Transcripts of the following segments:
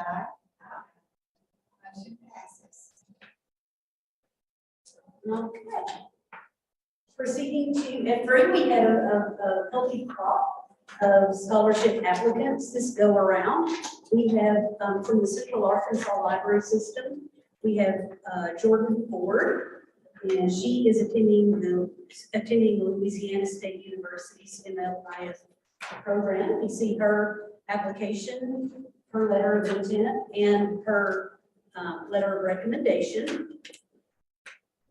aye. Motion passes. Okay. Proceeding to F3, we had a healthy crop of scholarship applicants this go around. We have from the Central Arkansas Library System, we have Jordan Ford, and she is attending Louisiana State University's MLIS program. You see her application, her letter of intent, and her letter of recommendation.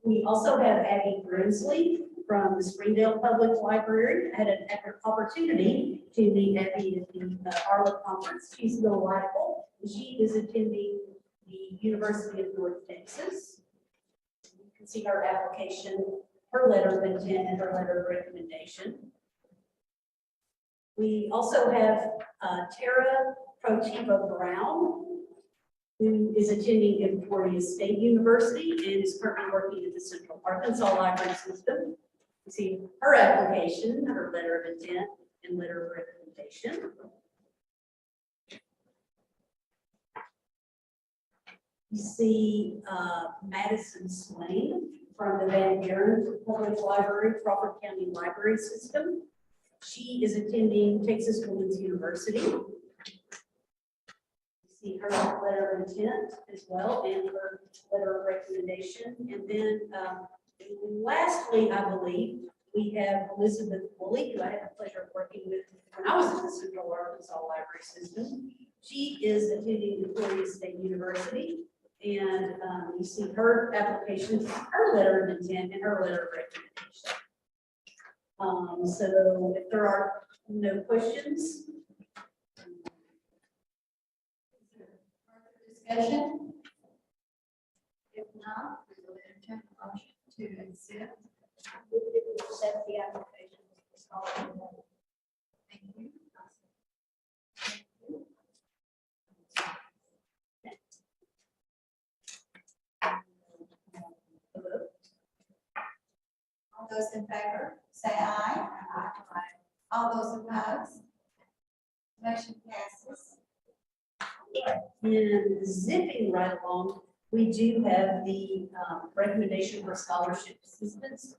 We also have Abby Grimsley from the Springdale Public Library. I had an opportunity to meet Abby at the ARLA conference. She's delightful. She is attending the University of North Texas. You can see her application, her letter of intent, and her letter of recommendation. We also have Tara Protiva Brown, who is attending Emporia State University and is currently working at the Central Arkansas Library System. You see her application, her letter of intent, and letter of recommendation. You see Madison Swain from the Van Buren Public Library, Crawford County Library System. She is attending Texas Women's University. See her letter of intent as well, and her letter of recommendation. And then lastly, I believe, we have Elizabeth Woolley, who I had the pleasure of working with when I was at the Central Arkansas Library System. She is attending Emporia State University, and you see her application, her letter of intent, and her letter of recommendation. So if there are no questions, Discussion? If not, we will entertain a motion to accept the application for scholarship. Thank you. All those in favor, say aye. Aye. All those opposed? Motion passes. and zipping right along, we do have the recommendation for scholarship assistance.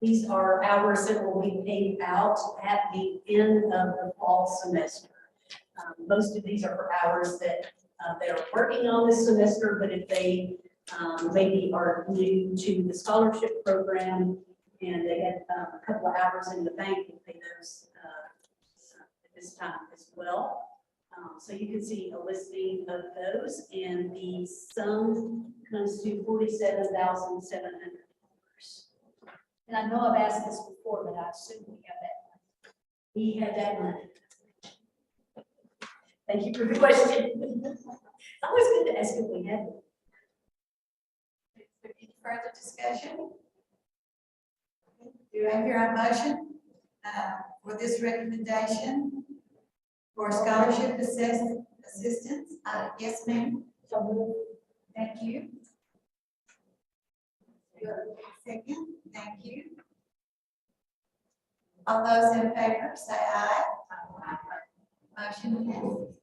These are hours that will be paid out at the end of the fall semester. Most of these are for hours that they're working on this semester, but if they maybe are new to the scholarship program and they had a couple of hours in the bank, we'll pay those at this time as well. So you can see a listing of those, and the sum comes to $47,700. And I know I've asked this before, but I assume we have that. We have that money. Thank you for the question. It's always good to ask if we have it. Any further discussion? Do I hear a motion for this recommendation for scholarship assistance? Yes, ma'am. Thank you. Second, thank you. All those in favor, say aye. Motion passes.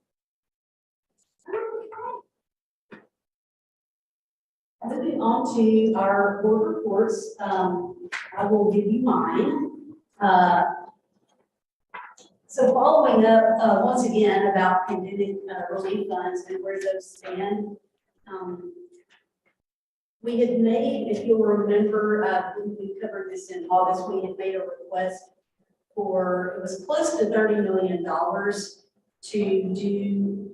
Moving on to our board reports, I will give you mine. So following up, once again, about pandemic relief funds and where those stand. We had made, if you'll remember, when we covered this in August, we had made a request for, it was close to $30 million to do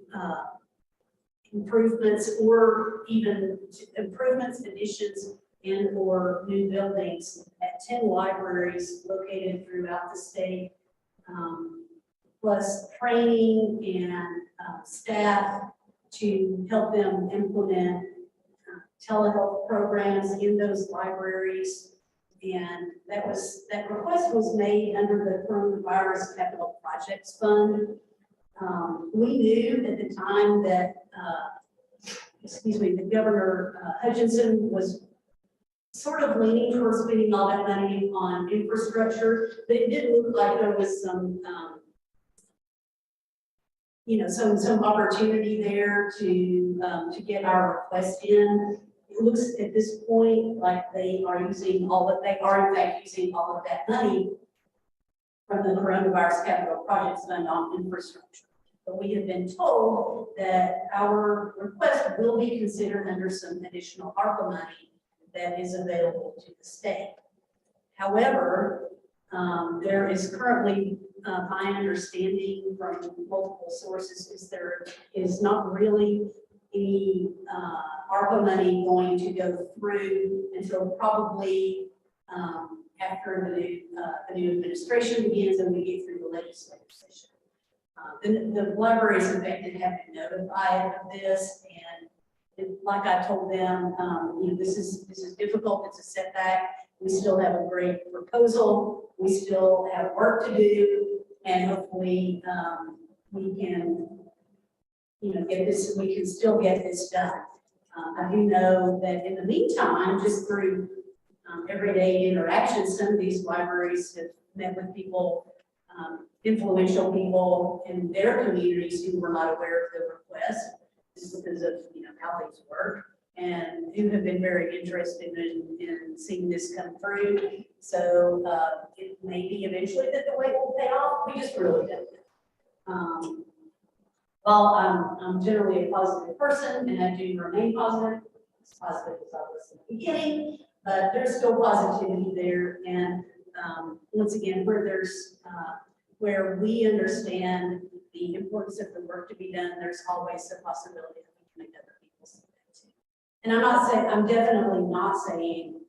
improvements or even improvements, additions, and or new buildings at 10 libraries located throughout the state, plus training and staff to help them implement telehealth programs in those libraries. And that request was made under the Coronavirus Capital Projects Fund. We knew at the time that, the Governor Hutchinson was sort of leaning towards spending all that money on infrastructure, but it did look like there was some some opportunity there to get our request in. It looks at this point like they are in fact using all of that money from the Coronavirus Capital Projects Fund on infrastructure. But we have been told that our request will be considered under some additional ARPA money that is available to the state. However, there is currently, my understanding from multiple sources is there is not really any ARPA money going to go through until probably after the new administration begins and we get through the legislative session. The libraries affected have been notified of this, and like I told them, this is difficult. It's a setback. We still have a great proposal. We still have work to do, and hopefully we can, get this. We can still get this done. I do know that in the meantime, just through everyday interactions, some of these libraries have met with people, influential people in their communities who were not aware of the request, just because of how things work, and who have been very interested in seeing this come through. So it may be eventually that the wait will pay off. We just really don't know. While I'm generally a positive person and I do remain positive, as positive as I was in the beginning, but there's still positivity there. And once again, where we understand the importance of the work to be done, there's always the possibility that we can make other people see that too. And I'm definitely not saying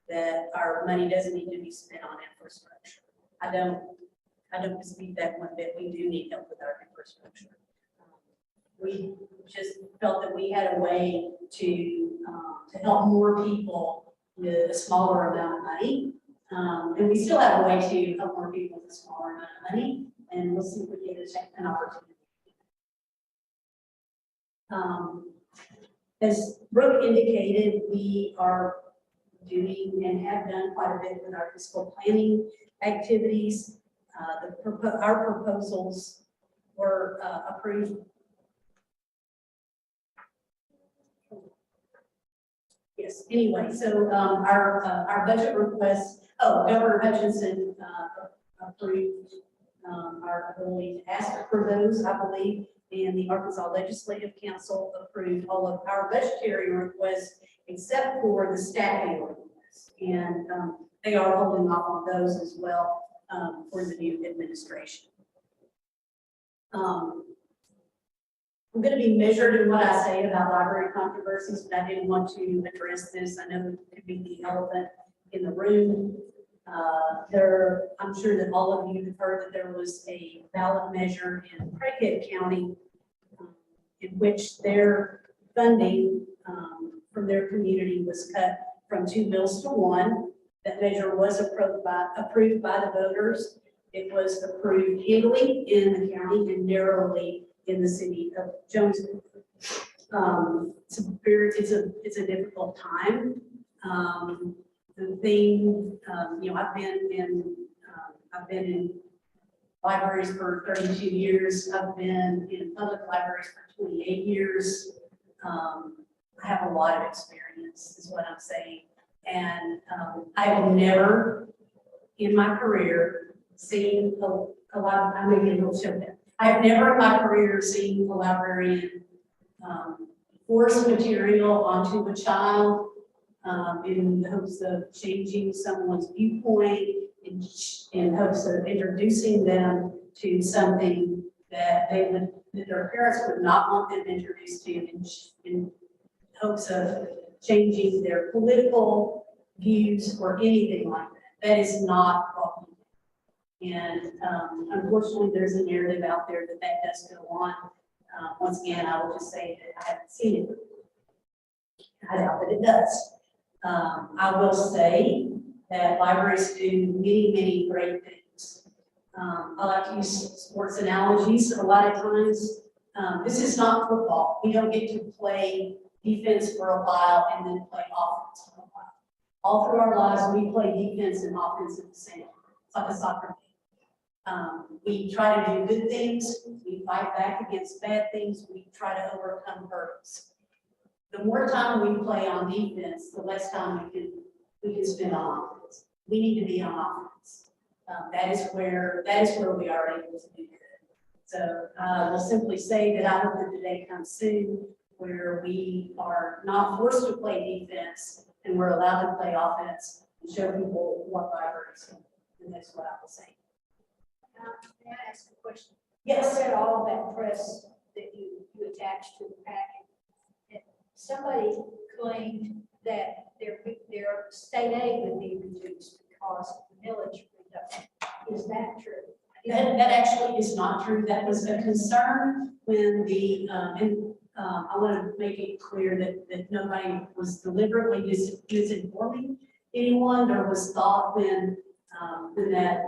that our money doesn't need to be spent on infrastructure. I don't dispute that one bit. We do need help with our infrastructure. We just felt that we had a way to help more people with a smaller amount of money. And we still have a way to help more people with a smaller amount of money, and we'll see if we get an opportunity. As Brooke indicated, we are doing and have done quite a bit with our fiscal planning activities. Our proposals were approved. Yes, anyway, so our budget request, Governor Hutchinson approved our ability to ask for those, I believe, and the Arkansas Legislative Council approved all of our budgetary requests except for the staffing requests. And they are holding off on those as well for the new administration. I'm going to be measured in what I say about library controversies, but I didn't want to address this. I know it could be the elephant in the room. I'm sure that all of you have heard that there was a ballot measure in Craighead County in which their funding from their community was cut from 2 mills to 1. That measure was approved by the voters. It was approved handily in the county and narrowly in the city of Jonesboro. It's a difficult time. The thing, I've been in libraries for 32 years. I've been in public libraries for 28 years. I have a lot of experience, is what I'm saying. And I have never in my career seen a lot of, I'm going to show that. I've never in my career seen a librarian force material onto a child in the hopes of changing someone's viewpoint, in hopes of introducing them to something that their parents would not want them introduced to, in hopes of changing their political views or anything like that. That is not what we do. And unfortunately, there's a narrative out there that does go on. Once again, I will just say that I haven't seen it. I doubt that it does. I will say that libraries do many, many great things. I like to use sports analogies a lot of times. This is not football. We don't get to play defense for a while and then play offense for a while. All through our lives, we play defense and offense at the same time. It's like a soccer game. We try to do good things, we fight back against bad things, we try to overcome hurdles. The more time we play on defense, the less time we can spend on offense. We need to be on offense. That is where we are able to do good. So we'll simply say that I hope that the day comes soon where we are not forced to play defense and we're allowed to play offense and show people what libraries. And that's what I will say. May I ask a question? Yes. I read all of that press that you attached to the packet. And somebody claimed that their state aid would be reduced because of the millage reduction. Is that true? That actually is not true. That was a concern when I want to make it clear that nobody was deliberately misinforming anyone. There was thought when that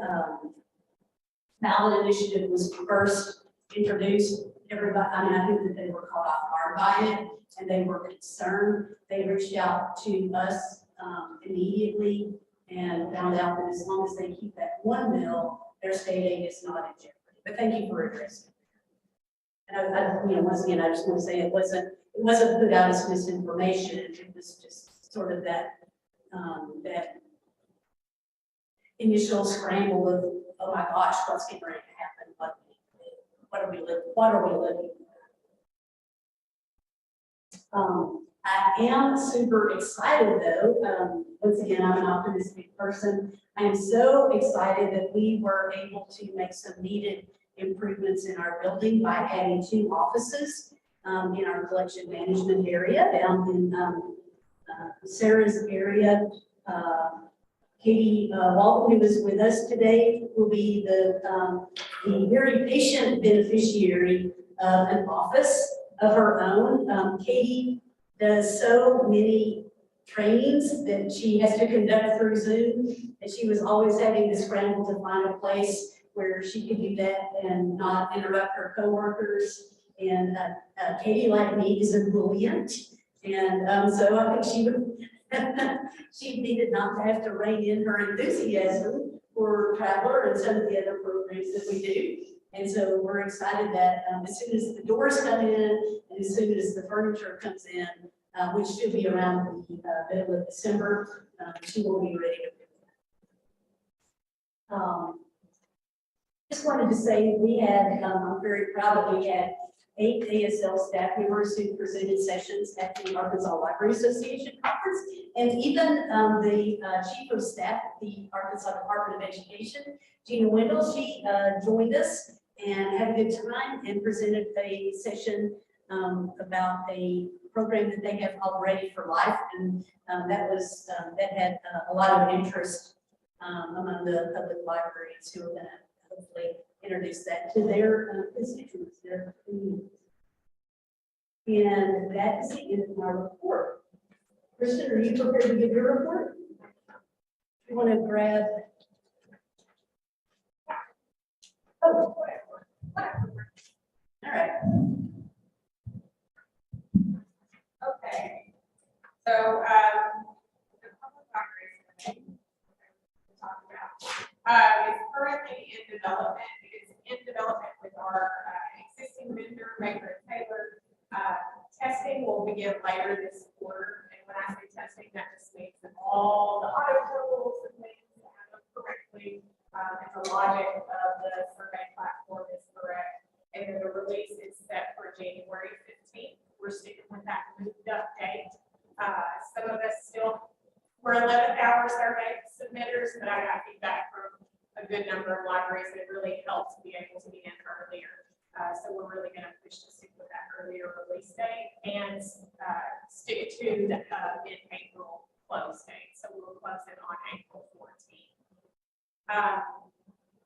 ballot initiative was first introduced, everybody, I think that they were caught off guard by it and they were concerned. They reached out to us immediately and found out that as long as they keep that one mill, their state aid is not in jeopardy. But thank you for addressing it. And once again, I just want to say it wasn't put out as misinformation. It was just sort of that initial scramble of, oh my gosh, what's getting ready to happen? What are we living? I am super excited though. Once again, I'm an optimistic person. I am so excited that we were able to make some needed improvements in our building by adding 2 offices in our collection management area down in Sarah's area. Katie Walton, who is with us today, will be the very patient beneficiary of an office of her own. Katie does so many trainings that she has to conduct through Zoom, and she was always having to scramble to find a place where she could do that and not interrupt her coworkers. And Katie, like me, is ebullient, and so I think she needed not to have to rein in her enthusiasm for Traveler and some of the other programs that we do. And so we're excited that as soon as the doors come in and as soon as the furniture comes in, which should be around the middle of December, she will be ready to. Just wanted to say we had, I'm very proud that we had 8 ASL staff members who presented sessions at the Arkansas Library Association conference, and even the chief of staff at the Arkansas Department of Education, Gina Wendell, she joined us and had a good time and presented a session about a program that they have called Ready for Life, and that had a lot of interest among the public libraries who are going to hopefully introduce that to their constituents, their communities. And that is the end of my report. Kristen, are you prepared to give your report? You want to grab? Oh, whatever. All right. Okay. So, the public library survey we talked about is currently in development. It is in development with our existing vendor, Baker & Taylor. Testing will begin later this quarter. And when I say testing, that just means that all the audit rules and things line up correctly, and the logic of the survey platform is correct. And then the release is set for January 15th. We're sticking with that moved up date. Some of us still, we're 11th hour survey submitters, but I got feedback from a good number of libraries that it really helps to be able to begin earlier. So we're really going to push to stick with that earlier release date and stick to the mid-April close date. So we'll close it on April 14th.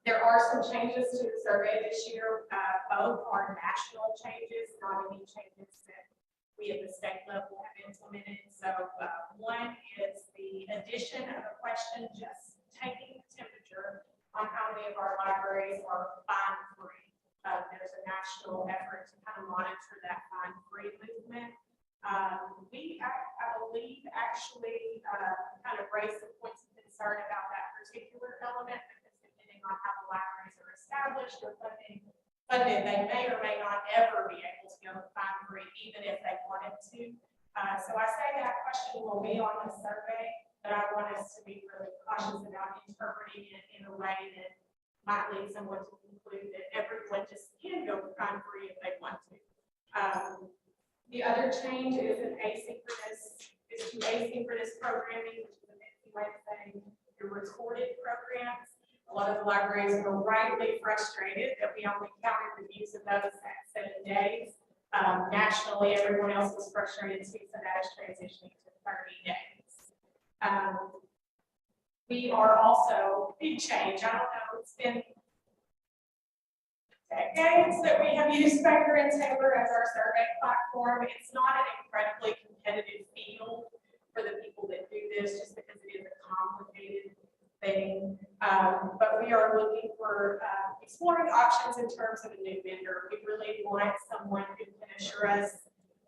There are some changes to the survey this year. Both are national changes, not any changes that we at the state level have implemented. So one is the addition of a question just taking the temperature on how many of our libraries are fine-free. There's a national effort to kind of monitor that fine-free movement. I believe, actually kind of raised some points of concern about that particular element because depending on how the libraries are established, established or funded, they may or may not ever be able to go to Pine Creek, even if they wanted to. So I say that question will be on the survey, but I want us to be really cautious about interpreting it in a way that might lead someone to conclude that everyone just can go to Pine Creek if they want to. The other change is to asynchronous programming, which is a fancy way of saying your recorded programs. A lot of the libraries were rightly frustrated that we only counted the use of those at 7 days. Nationally, everyone else was frustrated too, so that is transitioning to 30 days. We are also, big change, I don't know, it's been decades that we have used Baker and Taylor as our survey platform. It's not an incredibly competitive field for the people that do this, just because it is a complicated thing. But we are looking for exploring options in terms of a new vendor. We really want someone who can assure us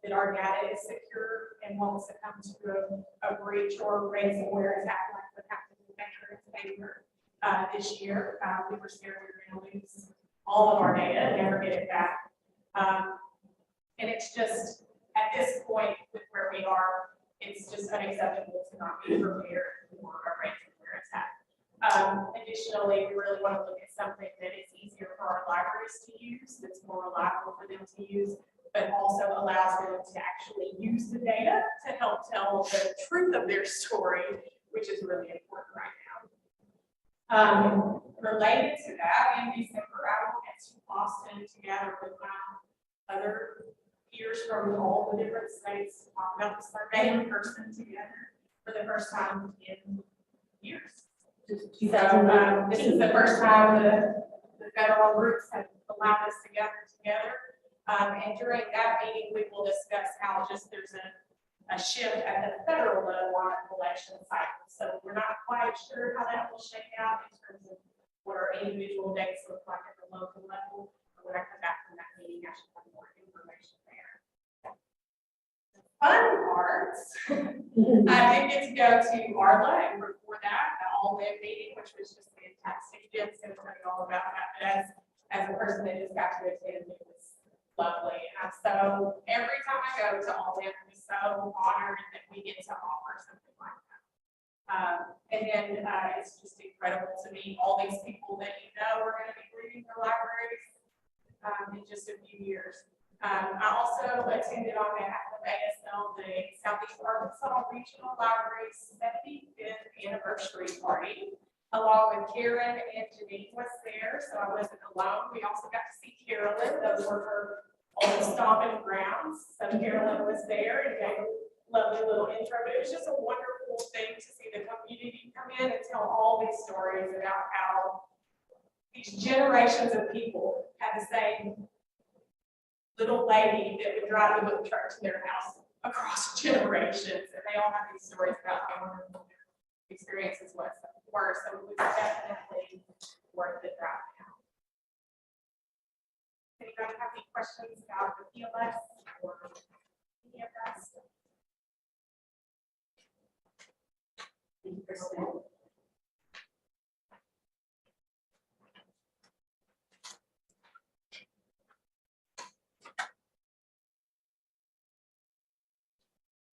that our data is secure and won't succumb to a breach or raise awareness like what happened with Baker and Taylor this year. We were scared we were going to lose all of our data and never get it back. And it's just, at this point with where we are, it's just unacceptable to not be prepared for a ransomware attack. Additionally, we really want to look at something that is easier for our libraries to use, that's more reliable for them to use, but also allows them to actually use the data to help tell the truth of their story, which is really important right now. Related to that, in December, I will get to Boston together with my other peers from all the different states to talk about the survey in person together for the first time in years. So, this is the first time the federal groups have allowed us to gather together. And during that meeting, we will discuss how just there's a shift at the federal level on the collection cycle. So we're not quite sure how that will shake out in terms of what our individual dates look like at the local level. But when I come back from that meeting, I should have more information there. Fun parts. I did get to go to Arla and before that, the all-in meeting, which was just fantastic. Jen's going to tell you all about that. But as a person that just got to attend, it was lovely. So every time I go to all-in, I'm just so honored that we get to offer something like that. And then it's just incredible to meet all these people that you know are going to be leaving the libraries in just a few years. I also attended on behalf of ASL the Southeast Arkansas Regional Library's 75th anniversary party, along with Karen and Janine was there, so I wasn't alone. We also got to see Carolyn. Those were her old stomping grounds. So Carolyn was there and gave a lovely little intro, but it was just a wonderful thing to see the community come in and tell all these stories about how these generations of people had the same little lady that would drive the book truck to their house across generations, and they all have these stories about how wonderful their experiences were. So it was definitely worth the drive now. Anybody have any questions about the PLS or any of that stuff? Thank you, Kristen.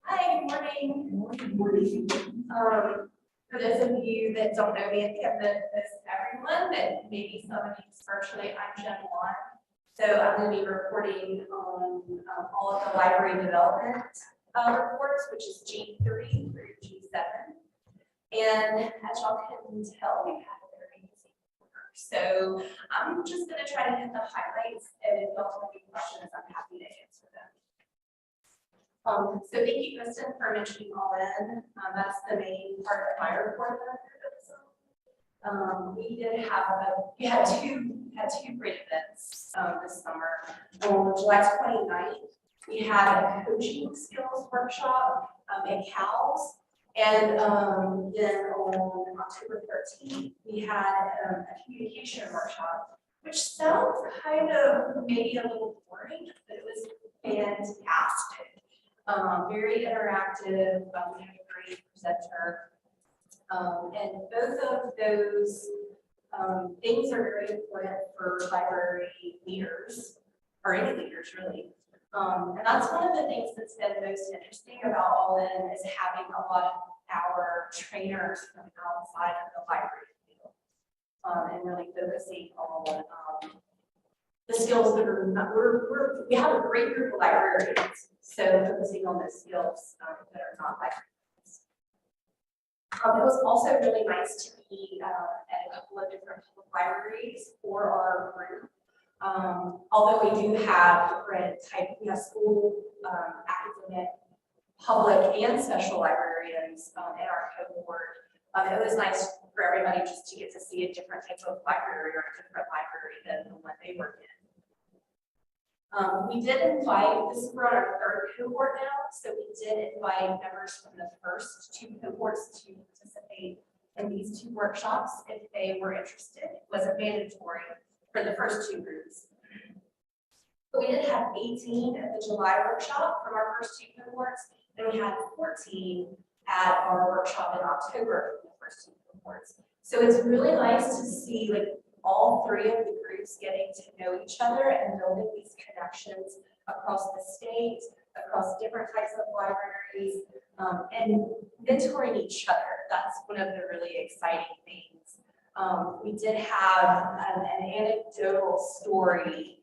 Hi, good morning. For those of you that don't know me, I can't miss everyone, but maybe some of you virtually, I'm Jen Wan. So I'm going to be reporting on all of the library development reports, which is G3 through G7. And as y'all can tell, we've had a very busy quarter. So I'm just going to try to hit the highlights, and if y'all have any questions, I'm happy to answer them. So thank you, Kristen, for mentioning all in. That's the main part of my report that we did have we had two great events this summer. On July 29th, we had a coaching skills workshop at CALS. And then on October 13th, we had a communication workshop, which sounds kind of maybe a little boring, but it was fantastic. Very interactive. We had a great presenter. And both of those Things are very important for library leaders, or any leaders really. And that's one of the things that's been most interesting about All In is having a lot of our trainers from outside of the library field. And really focusing on the skills that are not, we have a great group of librarians, so focusing on those skills that are not librarians. It was also really nice to be at a couple of different public libraries for our group. Although we do have different types, we have school, academic, public, and special librarians in our cohort. It was nice for everybody just to get to see a different type of library or a different library than the one they were in. We did invite, this is we're on our third cohort now, so we did invite members from the first two cohorts to participate in these two workshops if they were interested. It wasn't mandatory for the first two groups. But we did have 18 at the July workshop from our first two cohorts, and we had 14 at our workshop in October from the first two cohorts. So it's really nice to see like all three of the groups getting to know each other and building these connections across the state, across different types of libraries, and mentoring each other. That's one of the really exciting things. We did have an anecdotal story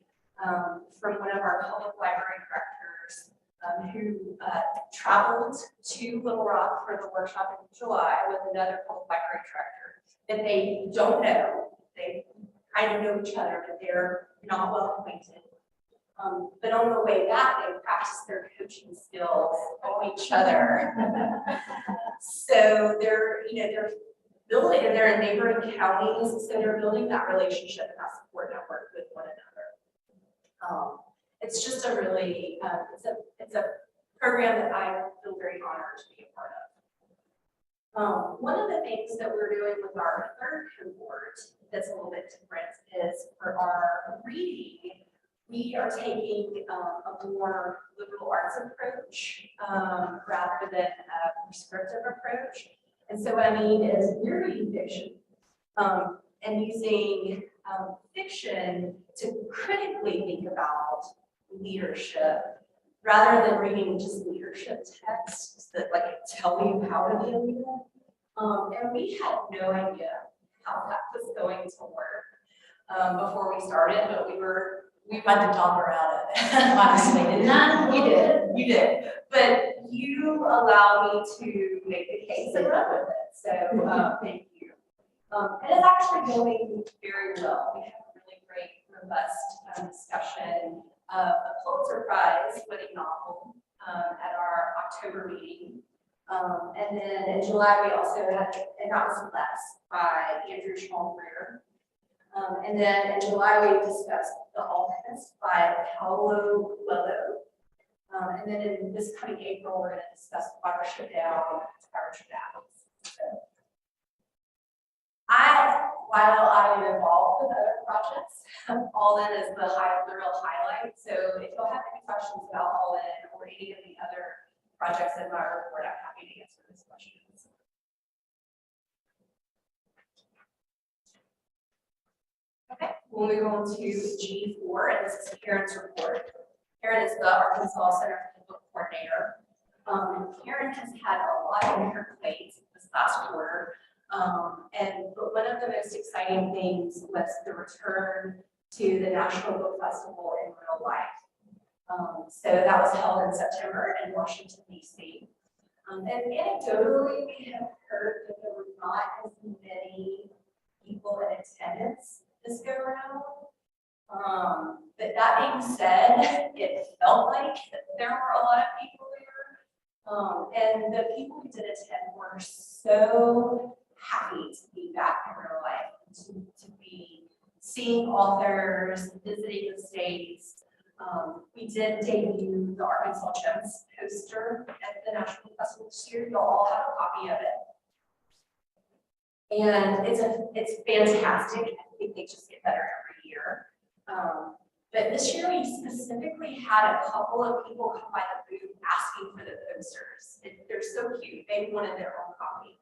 from one of our public library directors who traveled to Little Rock for the workshop in July with another public library director that they don't know. They kind of know each other, but they're not well acquainted. But on the way back, they practiced their coaching skills on each other. So they're building, and they're in neighboring counties, so they're building that relationship and that support network with one another. It's just a really, it's a program that I feel very honored to be a part of. One of the things that we're doing with our third cohort that's a little bit different is for our reading, we are taking a more liberal arts approach rather than a prescriptive approach. And so what I mean is we're reading fiction and using fiction to critically think about leadership rather than reading just leadership texts that like tell you how to be a leader. And we had no idea how that was going to work before we started, but we had to talk around it, honestly. You did. But you allowed me to make the case and run with it. So thank you. And it's actually going very well. We have a really great, robust discussion of a Pulitzer Prize winning novel at our October meeting. And then in July, we also had, and that was Less by Andrew Schmalm-Greer. And then in July, we discussed The Alchemist by Paulo Coelho. And then in this coming April, we're going to discuss Watership Down. So, while I am involved with other projects, All In is the real highlight. So if you'll have any questions about All In or any of the other projects in my report, I'm happy to answer those questions. Okay, we'll move on to G4, and this is Karen's report. Karen is the Arkansas Center for Book Coordinator. Karen has had a lot on her plate this last quarter. But one of the most exciting things was the return to the National Book Festival in real life. So that was held in September in Washington, D.C. And anecdotally, we have heard that there were not as many people in attendance this go around. But that being said, it felt like there were a lot of people there. And the people who did attend were so happy to be back in real life, to be seeing authors, visiting the states. We did debut the Arkansas Gems poster at the National Festival this year. You'll all have a copy of it. And it's fantastic. I think they just get better every year. But this year we specifically had a couple of people come by the booth asking for the posters. They're so cute. They wanted their own copy.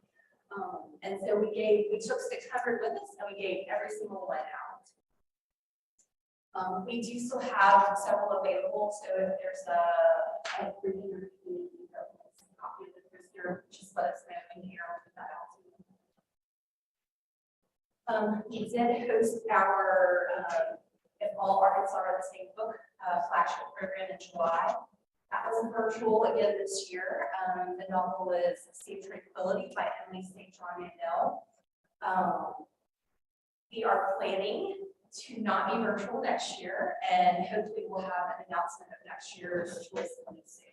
And so we took 600 with us and we gave every single one out. We do still have several available, so if there's a reader copy of the poster, just let us know and here I'll put that out to you. We did host our If All Arkansas Are the Same book flagship program in July. That was virtual again this year. The novel is Sea of Tranquility by Emily St. John Mandel. We are planning to not be virtual next year, and hopefully we'll have an announcement of next year's choice coming soon.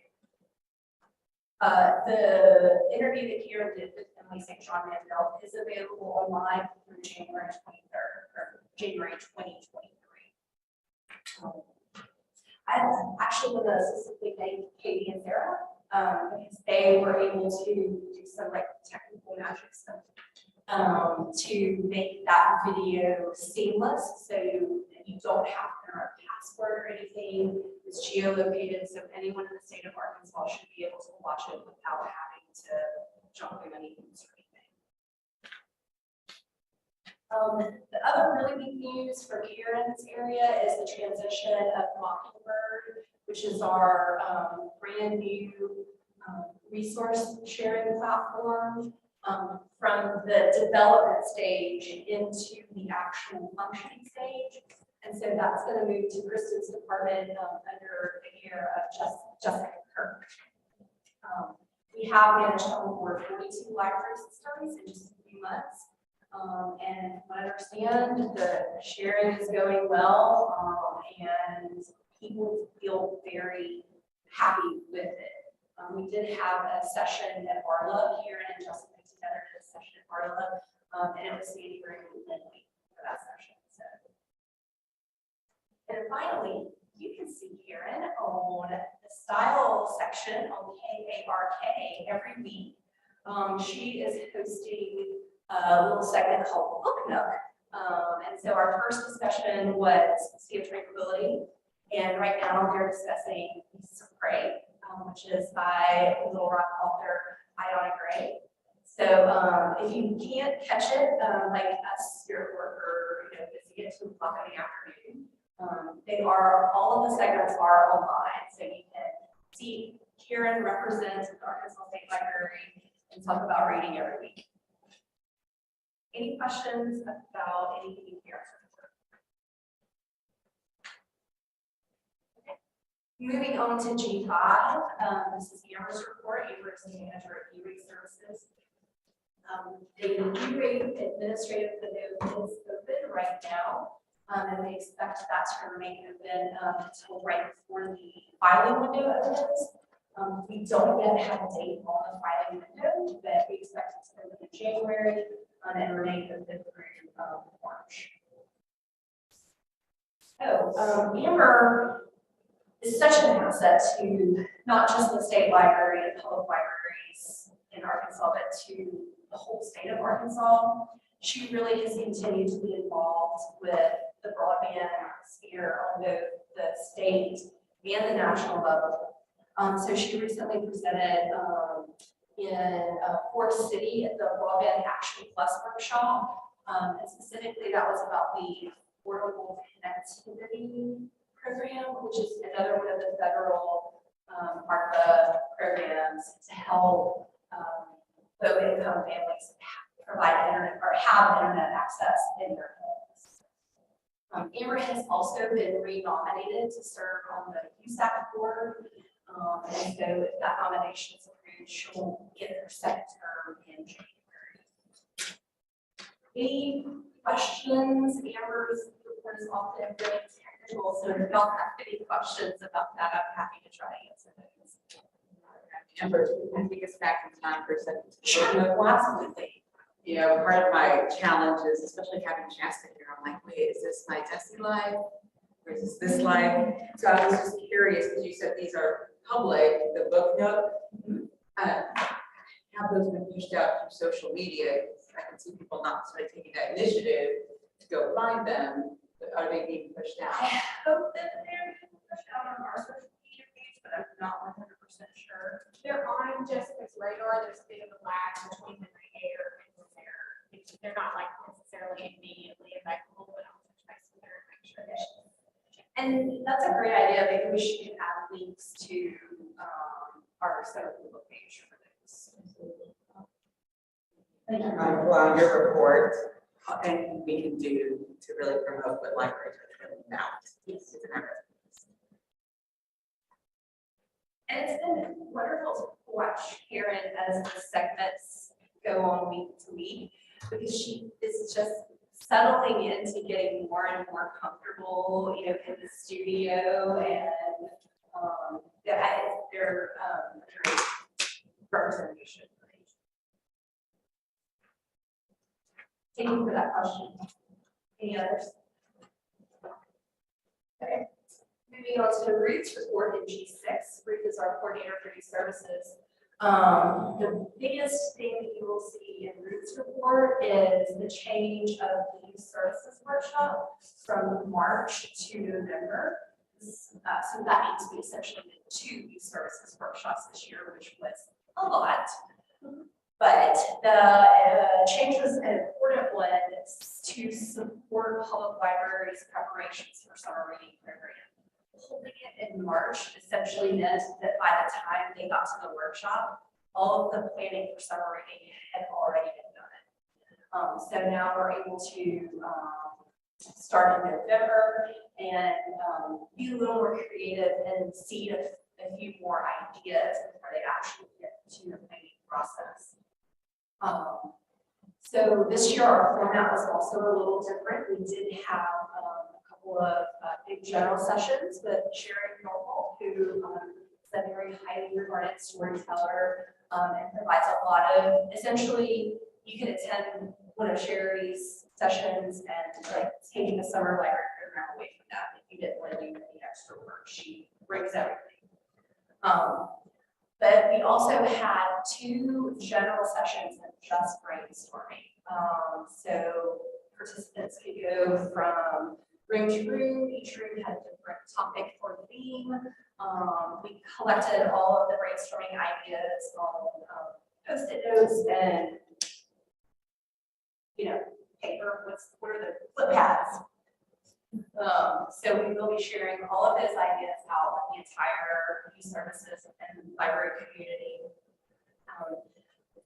The interview that Karen did with Emily St. John Mandel is available online through January 23rd or January 2023. I actually want to specifically thank Katie and Sarah because they were able to do some like technical magic stuff to make that video seamless, so you don't have to enter a password or anything. It's geolocated, so anyone in the state of Arkansas should be able to watch it without having to jump through any hoops or anything. The other really big news for Karen's area is the transition of Mockingbird, which is our brand new resource sharing platform. From the development stage into the actual functioning stage. And so that's going to move to Kristen's department under the care of Jessica Kirk. We have managed to onboard 42 library systems in just a few months. And I understand the sharing is going well and people feel very happy with it. We did have a session at Arla here in Jessica together to a session at Arla, and it was Sandy Green and Lindley for that session. So. And finally, you can see Karen on the style section on KARK every week. She is hosting a little segment called Book Nook. And so our first discussion was Sea of Tranquility, and right now they're discussing Beasts of Prey, which is by Little Rock author Iona Gray. So if you can't catch it, like us spirit worker, busy at 2 o'clock in the afternoon, all of the segments are online. So you can see Karen represent the Arkansas State Library and talk about reading every week. Any questions about anything here? Moving on to G5, this is Amber's report. Amber is the manager of E-Rate Services. The E-Rate administrative window is open right now, and we expect that to remain open until right before the filing window opens. We don't yet have a date on the filing window, but we expect it to open in January and remain open through March. So Amber is such an asset to not just the state library and public libraries in Arkansas, but to the whole state of Arkansas. She really has continued to be involved with the broadband sphere on both the state and the national level. So she recently presented in Forest City at the Broadband Action Plus workshop. And specifically, that was about the Affordable Connectivity Program, which is another one of the federal ARPA programs to help low-income families provide internet or have internet access in their homes. Amber has also been re-nominated to serve on the USAC board, and so if that nomination is approved, she'll get her second term in January. Any questions? Amber's report is often very technical, so if y'all have any questions about that, I'm happy to try to answer those. Amber, can you take us back in time for a second? Sure, well, absolutely. You know, part of my challenge is, especially having Shasta here, I'm like, wait, is this my Desi life? Or is this life? So I was just curious, because you said these are public, the Book Nook. Have those been pushed out through social media? I can see people not sort of taking that initiative to go find them, but are they being pushed I out? hope that they're pushed out on our social media page, but I'm not 100% sure. They're on Jessica's radar. There's a bit of a lag between the creator and their they're not like necessarily immediately available, but I'll touch base with her and make sure that she's. And that's a great idea. Maybe we should add links to our Center for the Book page for those. Thank you. Well, your report, and we can do to really promote what libraries are really about. Yes. It's an effort. And it's been wonderful to watch Karen as the segments go on week to week, because she is just settling into getting more and more comfortable, you know, in the studio, and they're great representation. Thank you for that question. Any others? Okay. Moving on to Ruth's report in G6. Ruth is our coordinator for youth services. The biggest thing that you will see in Ruth's report is the change of the youth services workshop from March to November. So that means we essentially did 2 youth services workshops this year, which was a lot. But the change was an important one to support public libraries' preparations for summer reading program. Holding it in March essentially meant that by the time they got to the workshop, all of the planning for summer reading had already been done. So now we're able to start in November and be a little more creative and seed a few more ideas before they actually get to the planning process. So this year our format was also a little different. We did have a couple of big general sessions with Sherry Normal, who is a very highly regarded storyteller and provides a lot of, essentially, you can attend one of Sherry's sessions and like take the summer library program away from that if you didn't want to do any extra work. She brings everything. But we also had 2 general sessions of just brainstorming. So participants could go from room to room. Each room had a different topic or theme. We collected all of the brainstorming ideas on Post-it notes and, you know, paper. What are the flip pads? So we will be sharing all of those ideas out with the entire youth services and library community.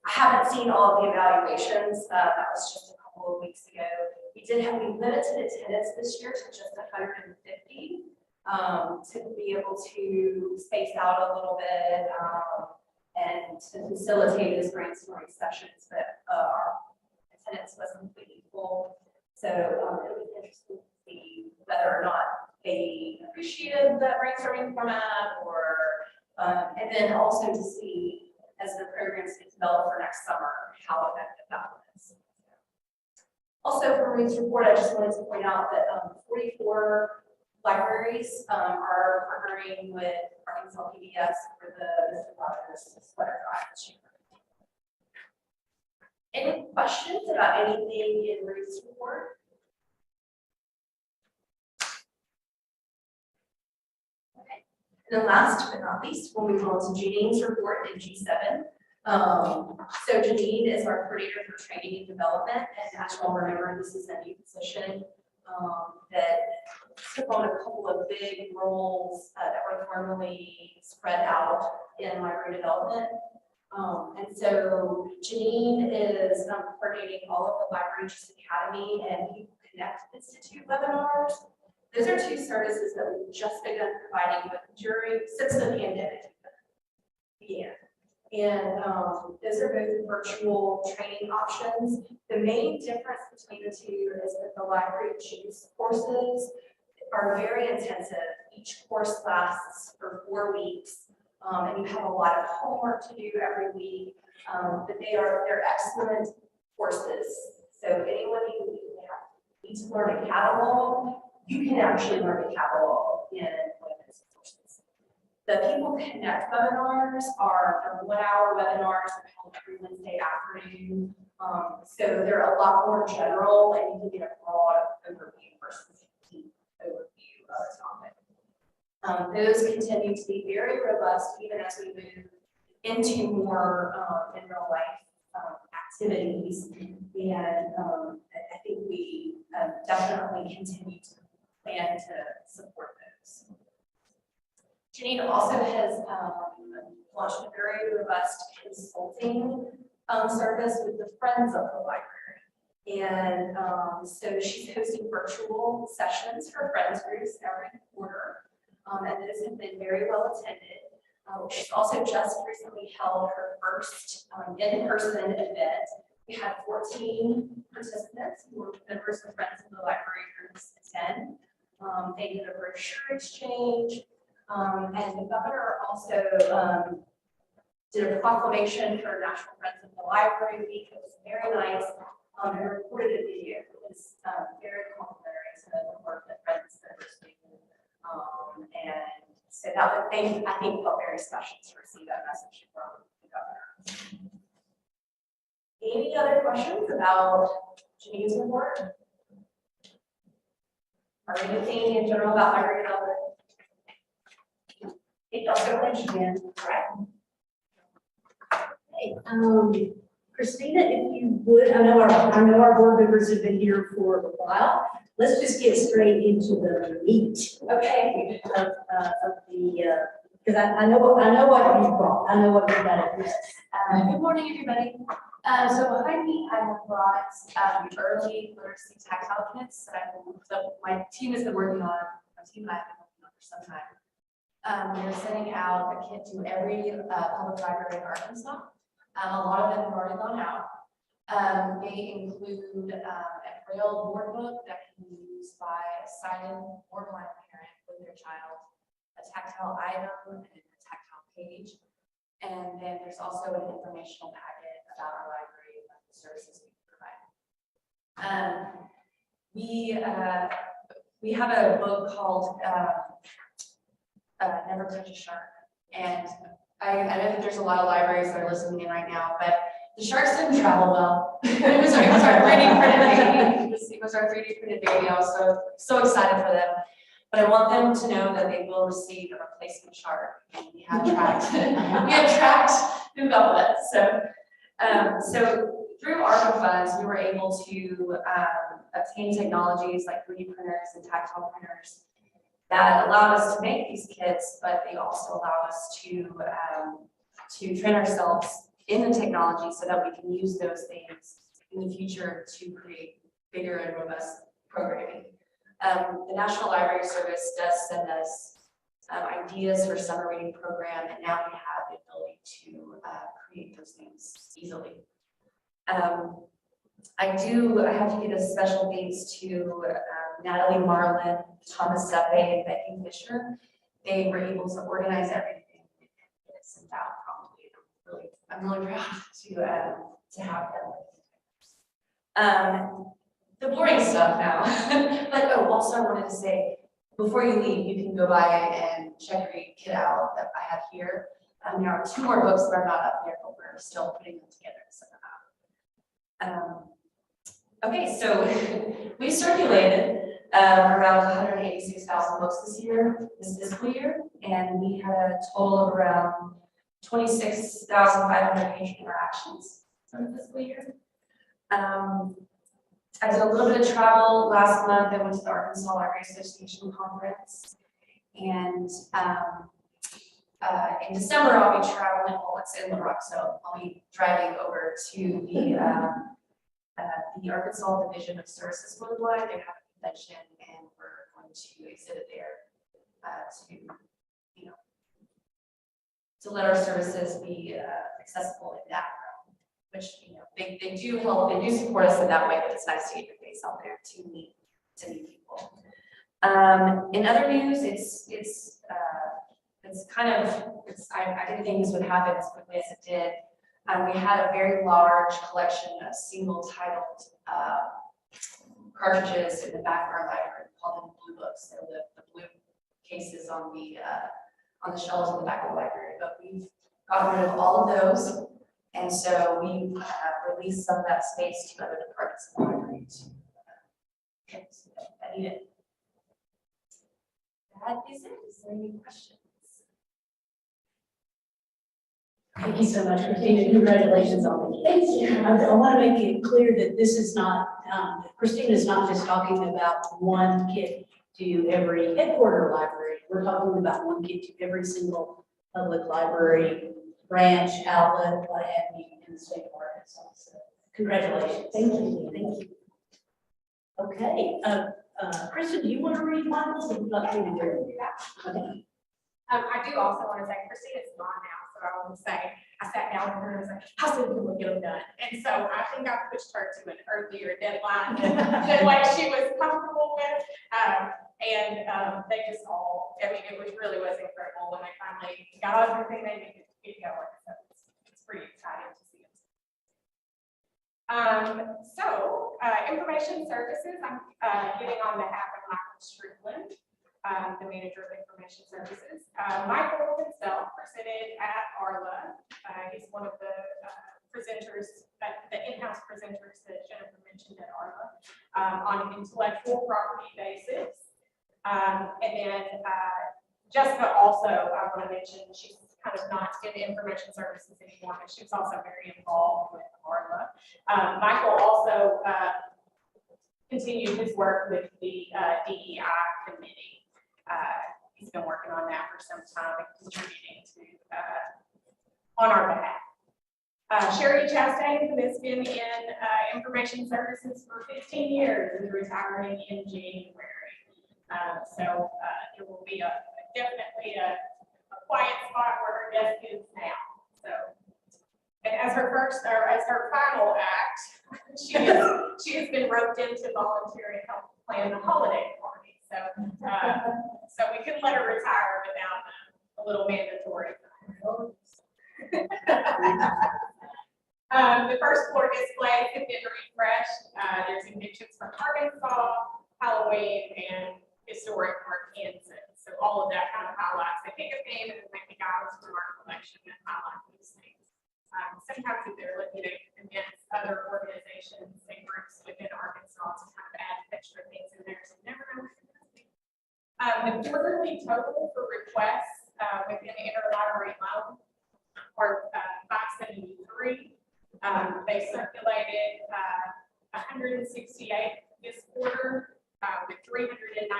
I haven't seen all of the evaluations. That was just a couple of weeks ago. We limited attendance this year to just 150 to be able to space out a little bit and to facilitate those brainstorming sessions, but our attendance was completely full. So it was interesting to see whether or not they appreciated the brainstorming format, or and then also to see as the programs get developed for next summer, how effective that was. Also, for Ruth's report, I just wanted to point out that 44 libraries are partnering with Arkansas PBS for the Mr. Rogers Sweater Drive this year. Any questions about anything in Ruth's report? Okay. And then last but not least, we'll move on to Janine's report in G7. So Janine is our coordinator for training and development, and as you all remember, this is a new position that took on a couple of big roles that were formerly spread out in library development. And so Janine is coordinating all of the Library Juice Academy and People Connect Institute webinars. Those are 2 services that we've just begun providing with since the pandemic began. And those are both virtual training options. The main difference between the 2 is that the Library Juice courses are very intensive. Each course lasts for 4 weeks, and you have a lot of homework to do every week. But they're excellent courses. So anyone who needs to learn a catalog, you can actually learn a catalog in one of those courses. The People Connect webinars are 1-hour webinars that are held every Wednesday afternoon. So they're a lot more general, and you can get a broad overview versus a deep overview of a topic. Those continue to be very robust even as we move into more in real life activities. I think we definitely continue to plan to support those. Janine also has launched a very robust consulting service with the Friends of the Library. And so she's hosting virtual sessions for Friends groups every quarter. And those have been very well attended. She's also just recently held her first in-person event. We had 14 participants who were members of Friends of the Library groups attend. They did a brochure exchange. And the governor also did a proclamation for National Friends of the Library Week. It was very nice. And recorded a video. It was very complimentary to the work that Friends members do. And so that was, I think, felt very special to receive that message from the governor. Any other questions about Janine's report? Or anything in general about library development? It also mentioned, correct? Hey, Christina, if you would, I know our board members have been here for a while. Let's just get straight into the meat Okay. of the, because I know what you brought. I know what you got at least. Good morning, everybody. So behind me, I have brought early literacy tactile kits that my team has been working on. My team and I have been working on for some time. We're sending out a kit to every public library in Arkansas. A lot of them have already gone out. They include a Braille board book that can be used by a sighted or blind parent with their child, a tactile item, and a tactile page. And then there's also an informational packet about our library and the services we provide. We have a book called Never Touch a Shark. And I know that there's a lot of libraries that are listening in right now, but the sharks didn't travel well. It was our 3D printed baby. It was our 3D printed baby. I was so excited for them. But I want them to know that they will receive a replacement shark. And we have tracked who got what. So through ARPA funds, we were able to obtain technologies like 3D printers and tactile printers that allowed us to make these kits, but they also allow us to train ourselves in the technology so that we can use those things in the future to create bigger and robust programming. The National Library Service does send us ideas for summer reading program, and now we have the ability to create those things easily. I have to give a special thanks to Natalie Marlin, Thomas Sepe, and Becky Fisher. They were able to organize everything and get it sent out promptly. I'm really proud to have them. The boring stuff now. But also I wanted to say, before you leave, you can go by and check your kit out that I have here. There are 2 more books that are not up yet, but we're still putting them together to send them out. Okay, so we circulated around 186,000 books this fiscal year, and we had a total of around 26,500 patient interactions for the fiscal year. I did a little bit of travel last month. I went to the Arkansas Library Association conference, and in December I'll be traveling. Well, it's in Little Rock, so I'll be driving over to the Arkansas Division of Services for the Blind. They have a convention, and we're going to exhibit there to let our services be accessible in that realm, which they do help, they do support us in that way, but it's nice to get your face out there to meet people. In other news, I didn't think this would happen as quickly as it did. We had a very large collection of single-titled cartridges in the back of our library. We call them blue books. They're the blue cases on the shelves in the back of the library. But we've gotten rid of all of those, and so we released some of that space to other departments of the library that need it. That is it. Is there any questions? Thank you so much, Christina. Congratulations on the. Thank you. I want to make it clear that this is not, Christina is not just talking about one kit to every headquarter library. We're talking about one kit to every single public library, branch, outlet, what have you, in the state of Arkansas. So congratulations. Thank you. Thank you. Okay, Kristen, do you want to read mine? Or would you like me to do it? Okay. I do also want to say, Christina's gone now, so I want to say, I sat down with her and was like, how soon can we get them done? And so I think I pushed her to an earlier deadline than what she was comfortable with. They just all, I mean, it really was incredible when they finally got everything they needed to get going. So it's pretty exciting to see it. Information services, I'm giving on behalf of Michael Strickland, the manager of information services. Michael himself presented at ARLA. He's one of the presenters, the in-house presenters that Jennifer mentioned at ARLA, on an intellectual property basis. Jessica also, I want to mention, she's kind of not in information services anymore, but she was also very involved with ARLA. Michael also continued his work with the DEI committee. He's been working on that for some time and contributing to on our behalf. Sherry Chastain, who has been in information services for 15 years, is retiring in January. There will be definitely a quiet spot where her desk is now. So, and as her final act, she has been roped into volunteering to help plan the holiday party. So we couldn't let her retire without a little mandatory. The first floor displays have been refreshed. There's depictions from Arkansas, Halloween, and historic Arkansas. So all of that kind of highlights the pickup game and the guys from our collection that highlight these things. Sometimes if they're looking at against other organizations and groups within Arkansas to kind of add extra things in there, so you never know what you're going to see. The quarterly total for requests within the interlibrary loan are 573. They circulated 168 this quarter with 396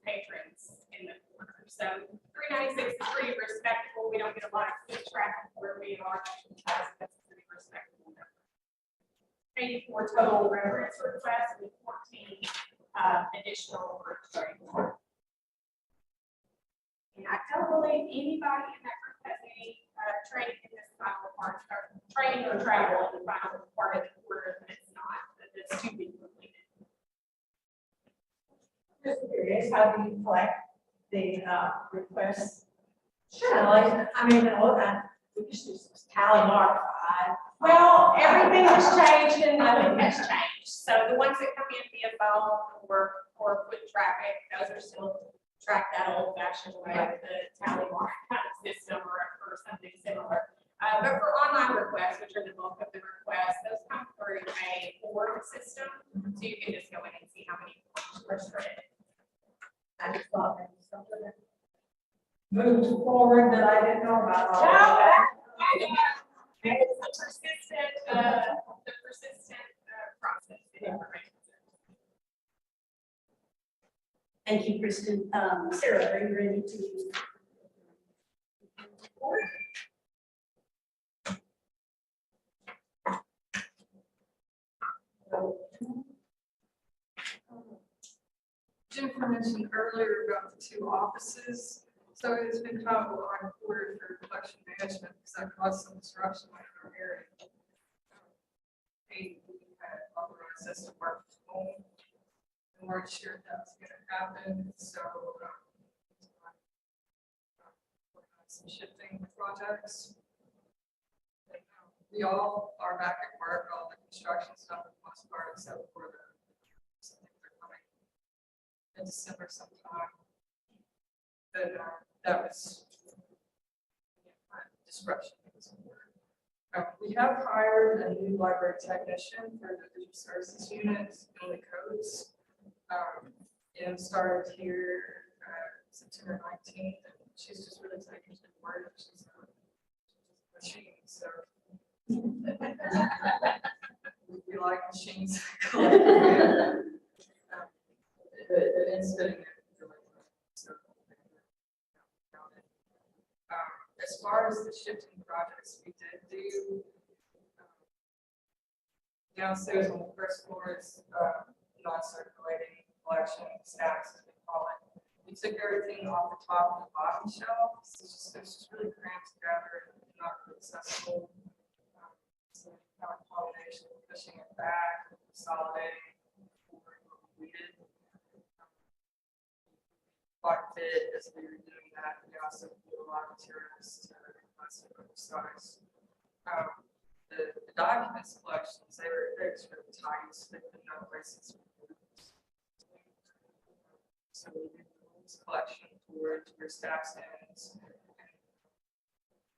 patrons in the quarter. So 396 is pretty respectable. We don't get a lot of foot traffic where we are. That's pretty respectable number. 84 total reference requests with 14 additional groups. And I don't believe anybody in that group has any training in this final part, or training or travel in the final part of the quarter, but it's not, it's to be completed. Just curious, how do you collect the requests? Sure. I mean, all that, we used to tally mark. Well, everything has changed and nothing has changed. So the ones that come in via phone or foot traffic, those are still tracked that old fashioned way with the tally mark kind of system or something similar. But for online requests, which are the bulk of the requests, those come through a form system. So you can just go in and see how many forms were submitted. I just thought that was something that moved forward that I didn't know about. It's a persistent, process in information. Thank you, Kristen. Sarah, are you ready to? Jennifer mentioned earlier about the two offices. So it's been kind of a hard quarter for collection management because that caused some disruption in our area. We had authorized us to work from home. We weren't sure if that was going to happen. So some shifting projects. We all are back at work, all the construction stuff for the most part, except for the something they're coming in December sometime. But that was disruption. We have hired a new library technician for the digital services unit, Emily Coates. And started here September 19th. And she's just really taken to the work. She's machines, so. We like machines. It's fitting in really well, so. As far as the shifting projects, we did do downstairs on the first floor is non-circulating collection stacks, as we call it. We took everything off the top and the bottom shelves. It's just really cramped together and not really accessible. So kind of combination of pushing it back, consolidating, what we needed. Quite a bit as we were doing that. We also put a lot of materials to size. The documents collections, they were just really tight, so they put no places. So we did the rules collection towards your staff stands.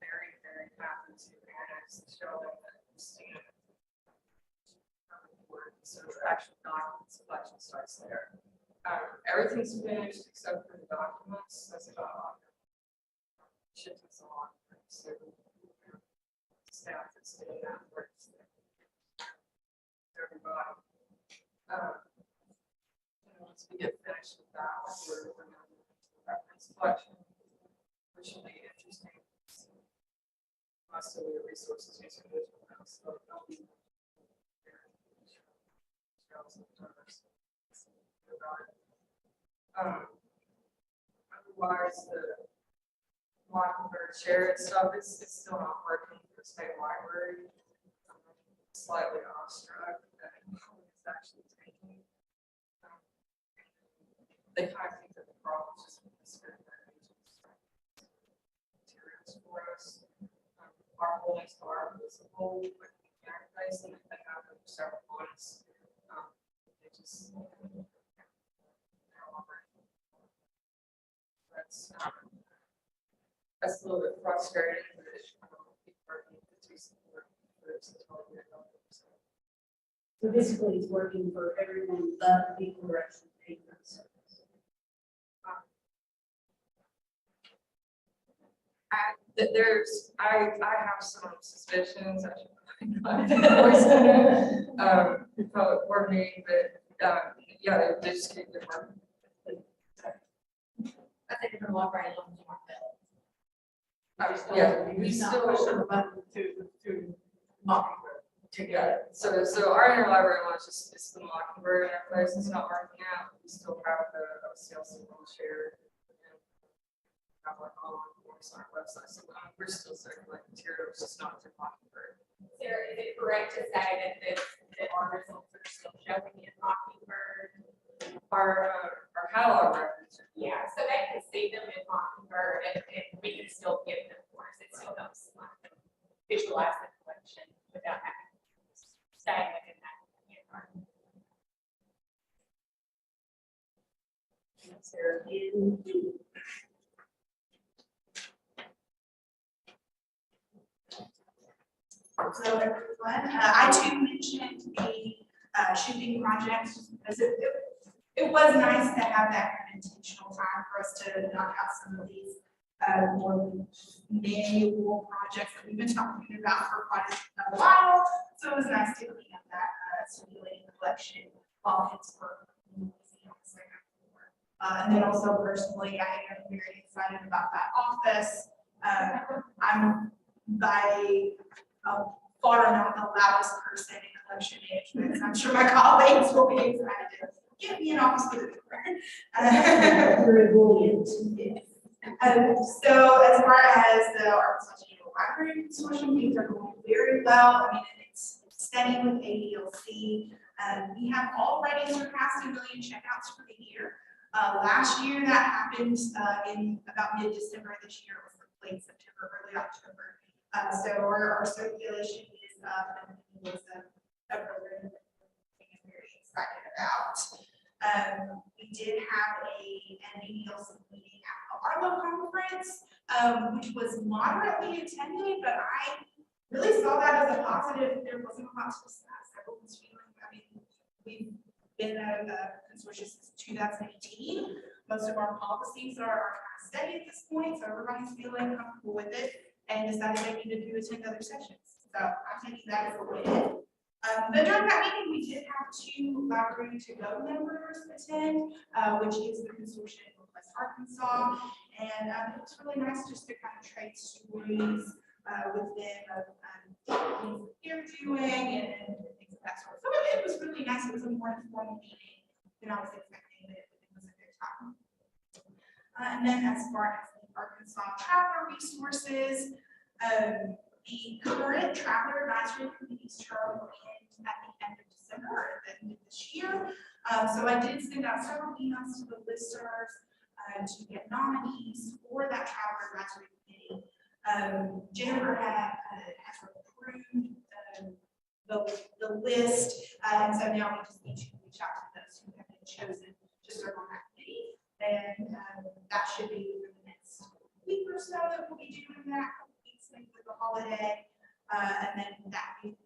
Very, very happy to annex the showing that Christina. So the actual documents collection starts there. Everything's finished except for the documents. That's about shifting along. So staff that's doing that work. Everybody. Once we get finished with that, we're going to move into the reference collection, which will be interesting. Most of the resources used in this one, so they'll be otherwise, the Mockingbird shared stuff is still not working for the state library. Slightly awestruck that it's actually taking. They kind of think that the problem is just with the spirit materials for us. Our holdings are visible with the place, and they have several points. They just that's a little bit frustrating, but it's working to support groups as well. So basically, it's working for everyone but the people who are actually paying for the service. I have some suspicions. I should probably coordinate, but yeah, they just keep their work. I think the library looks more better. Yeah, we still. Pushing the button to Mockingbird together. So our interlibrary launch is the Mockingbird interface. It's not working out. We still have the OCLC one shared. Have like all on our website. So we're still circulating materials, just not through Mockingbird. Sarah, is it correct to say that our results are still showing in Mockingbird? Our catalog records. Yeah, so they can see them in Mockingbird and we can still give them for us. It still helps visualize the collection without having to stay within that. Sarah, Hello, everyone. I too mentioned the shooting project because it was nice to have that kind of intentional time for us to knock out some of these more manual projects that we've been talking about for quite a while. So it was nice to clean up that circulating collection while it's for and then also personally, I am very excited about that office. I'm by far not the loudest person in collection management. So I'm sure my colleagues will be excited to get me an office with a door. very brilliant. Yes. So as far as the Arkansas General Library Consortium, things are going very well. I mean, it's steady with ADLC. We have already surpassed 1 million checkouts for the year. Last year that happened in about mid-December. This year it was late September, early October. So our circulation is up, and it was a program that I'm very excited about. We did have an ADLC meeting at the Arlo conference, which was moderately attended, but I really saw that as a positive. There wasn't a lot to discuss. Everyone's feeling, I mean, we've been a consortium since 2018. Most of our policies are kind of steady at this point, so everybody's feeling comfortable with it. and decided they needed to attend other sessions. So I'm taking that as a win. But during that meeting, we did have 2 library to-go members attend, which is the consortium of West Arkansas. And it was really nice just to kind of trade stories with them of things that they're doing and things of that sort. So it was really nice. It was a more informal meeting than I was expecting, but it was a good time. And then as far as the Arkansas traveler resources, the current traveler advisory committee's term ends at the end of December, or at the end of this year. So I did send out several emails to the listers to get nominees for that traveler advisory committee. Jennifer has approved the list, and so now we just need to reach out to those who have been chosen to serve on that committee. And that should be within the next week or so that we'll be doing that. With the holiday, and then that week.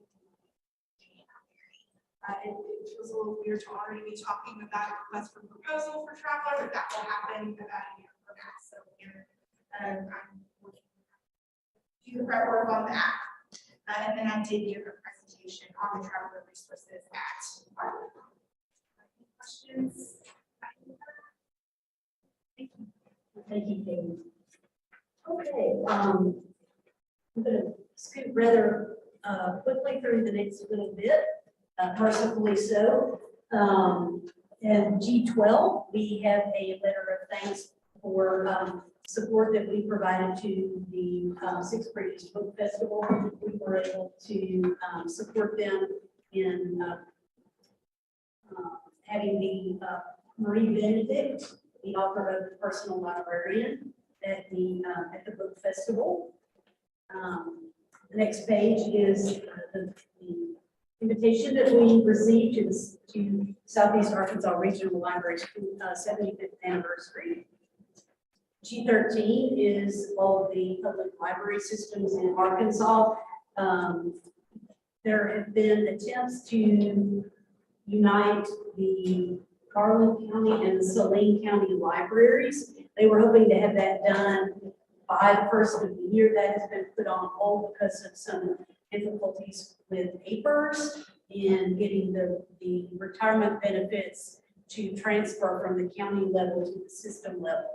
It feels a little weird to already be talking about a request for proposal for traveler, but that will happen about a year from now. So I'm working do the prep work on that. And then I did give a presentation on the traveler resources at our questions. Thank you. Thank you, Katie. Okay, I'm going to scoot rather quickly through the next little bit, mercifully so. And G12, we have a letter of thanks for support that we provided to the Six Bridges Book Festival. We were able to support them in having the Marie Benedict, the author of The Personal Librarian, at the book festival. The next page is the invitation that we received to Southeast Arkansas Regional Library's 75th anniversary. G13 is all of the public library systems in Arkansas. There have been attempts to unite the Garland County and Saline County libraries. They were hoping to have that done by the first of the year. That has been put on hold because of some difficulties with APERS and getting the retirement benefits to transfer from the county level to the system level.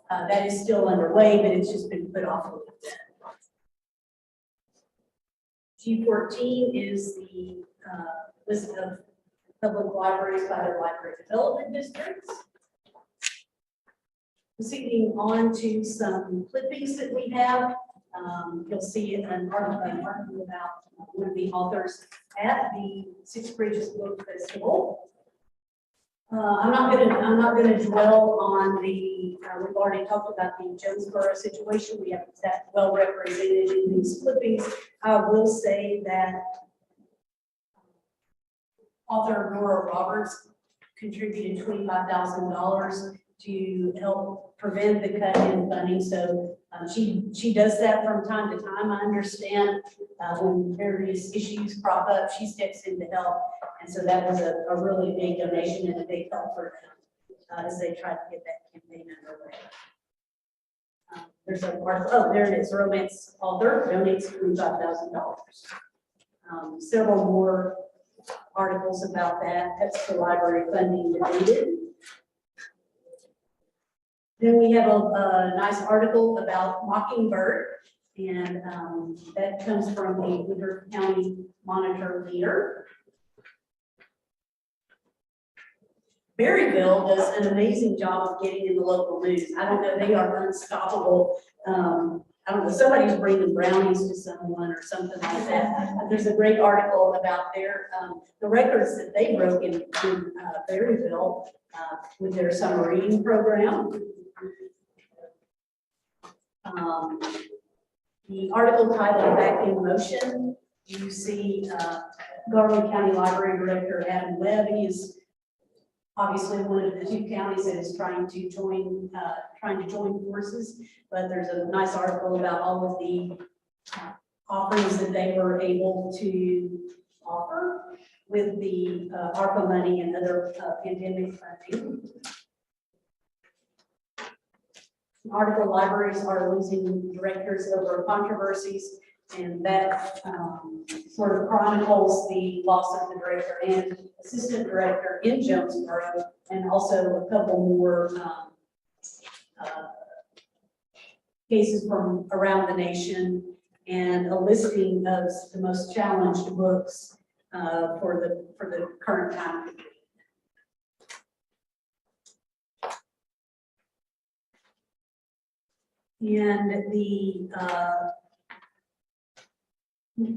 That is still underway, but it's just been put off a little bit. G14 is the list of public libraries by their library development districts. Proceeding on to some clippings that we have. You'll see an article about one of the authors at the Six Bridges Book Festival. I'm not going to dwell on the. We've already talked about the Jonesboro situation. We have that well represented in these clippings. I will say that author Nora Roberts contributed $25,000 to help prevent the cut in funding. So she does that from time to time. I understand when various issues crop up, she steps in to help. And so that was a really big donation and a big help for them as they try to get that campaign underway. There's an article, oh, there it is, romance author donates $25,000. Several more articles about that. That's the library funding deleted. Then we have a nice article about Mockingbird, and that comes from the Woodruff County Monitor Leader. Berryville does an amazing job of getting in the local news. I don't know, they are unstoppable. I don't know, somebody's bringing brownies to someone or something like that. There's a great article about their the records that they broke in Berryville with their summer reading program. The article titled Back in Motion, you see Garland County Library Director Adam Webb. He is obviously one of the two counties that is trying to join forces, but there's a nice article about all of the offerings that they were able to offer with the ARPA money and other pandemic funding. article libraries are losing directors over controversies, and that sort of chronicles the loss of the director and assistant director in Jonesboro, and also a couple more cases from around the nation, and a listing of the most challenged books for the current time period. And the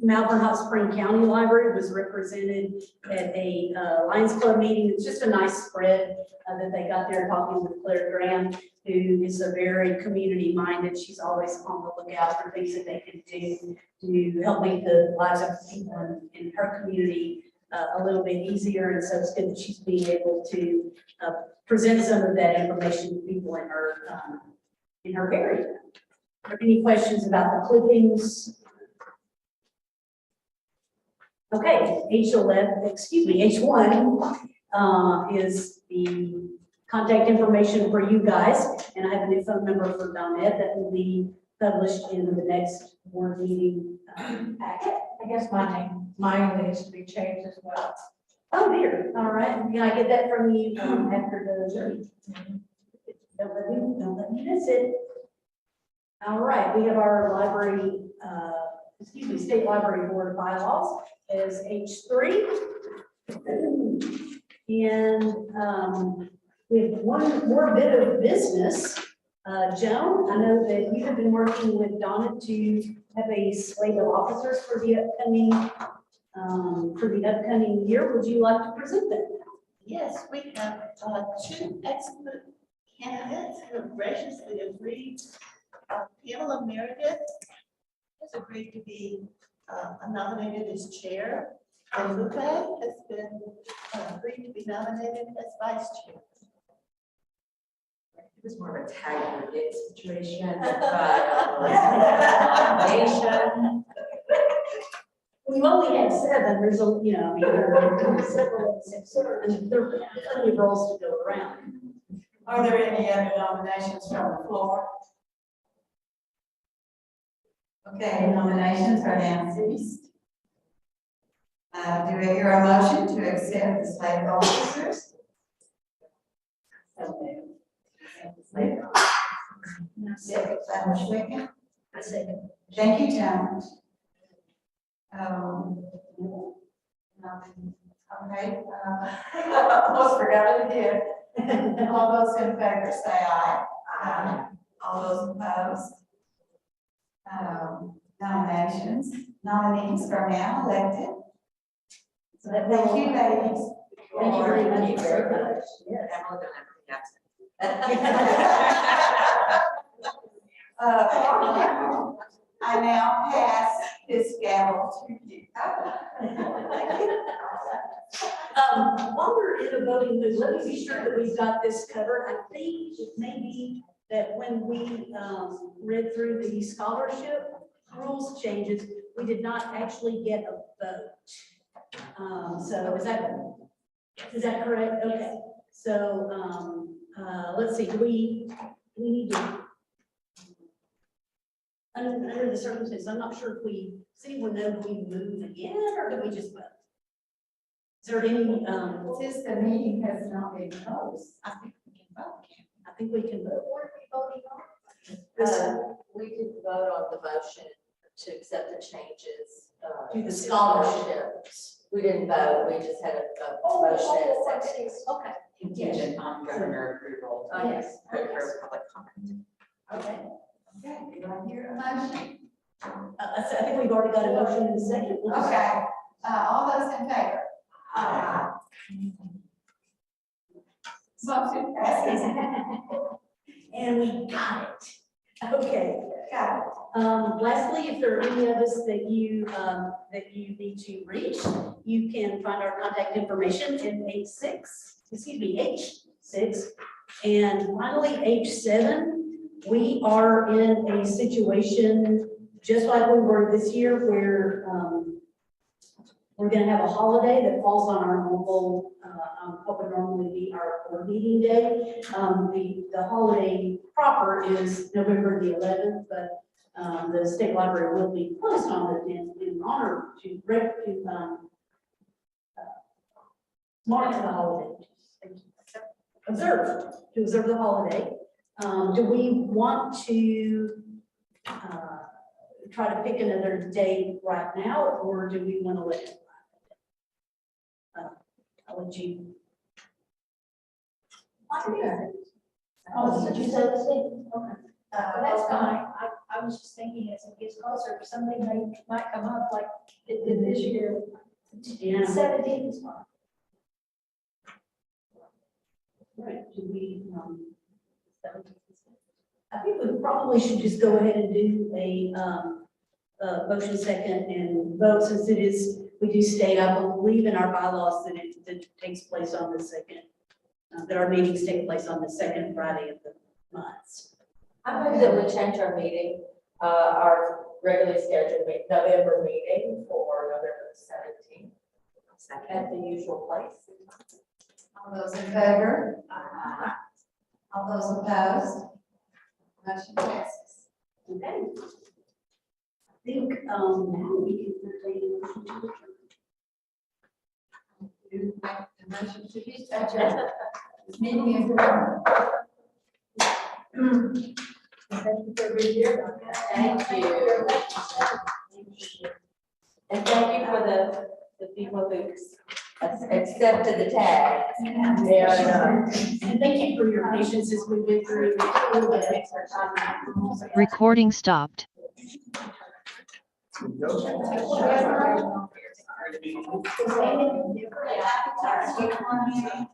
Malvern Hot Spring County Library was represented at a Lions Club meeting. It's just a nice spread that they got there, talking with Claire Graham, who is a very community minded. She's always on the lookout for things that they can do to help make the lives of people in her community a little bit easier. And so it's good that she's being able to present some of that information to people in her area. Are there any questions about the clippings? Okay, H1 is the contact information for you guys, and I have a new phone number for Donette that will be published in the next board meeting packet. I guess mine needs to be changed as well. Oh dear, all right, can I get that from you after the, don't let me miss it. All right, we have our library, State Library Board of Bylaws as H3. And we have one more bit of business. Joan, I know that you have been working with Donna to have a slate of officers for the upcoming year. Would you like to present that? Yes, we have two excellent candidates who have graciously agreed. Pamela Meredith has agreed to be nominated as chair, and Lupe has been agreed to be nominated as vice chair. It was more of a tag or get situation, but nomination. We've only had 7, there's a, you know, I mean, there are several, and there are plenty of roles to go around. Are there any other nominations from the floor? Okay, nominations are now ceased. Do I hear a motion to accept the slate of officers? Second, Schwicken. I second. Thank you, Joan. Okay, almost forgot it again. All those in favor say aye. Aye. All those opposed? Nominees are now elected. So thank you, ladies. Thank you very much. Yes. Pamela don't have to be absent. I now pass this gavel to you. While we're in a voting mood, let me be sure that we've got this covered. I think it may be that when we read through the scholarship rules changes, we did not actually get a vote. So is that correct? Okay. So let's see, do we need to, under the circumstances, I'm not sure if does anyone know if we moved again or do we just vote? Is there any, Since the meeting has not been closed, I think we can vote. I think we can vote. What are we voting on? We could vote on the motion to accept the changes To to the the scholarships. We didn't vote, we just had a motion and a second. Okay. Contingent on governor approval. Yes. For public comment. Okay. Okay, do I hear a motion? I think we've already got a motion in a second. We'll just- Okay, all those in favor? Aye. Motion passes. And we got it. Okay. Got it. Lastly, if there are any of us that you need to reach, you can find our contact information in H6. And finally, H7, we are in a situation just like we were this year where We're gonna have a holiday that falls on our normal, what would normally be our board meeting day. The holiday proper is November the 11th, but the state library will be closed on the 10th in honor to mark the holiday. Observe the holiday. Do we want to try to pick another date right now, or do we want to let it? I'll let you. Oh, did you say the same? Okay. That's fine. I was just thinking as it gets closer, something might come up like it did this year. Yeah. 17 is fine. Right, do we, I think we probably should just go ahead and do a motion second and vote, since it is, we do state, I believe in our bylaws that it takes place on the second, that our meetings take place on the second Friday of the months. I move that we change our meeting, our regularly scheduled November meeting for November 17th. At the usual place. All those in favor? All those opposed? Motion passes. Okay. I think, now we can entertain a motion to adjourn. You make the motion to adjourn. This meeting is adjourned. Thank you. And thank you for the people who accepted the tag. They are, And thank you for your patience as we went through. Recording stopped. Yeah.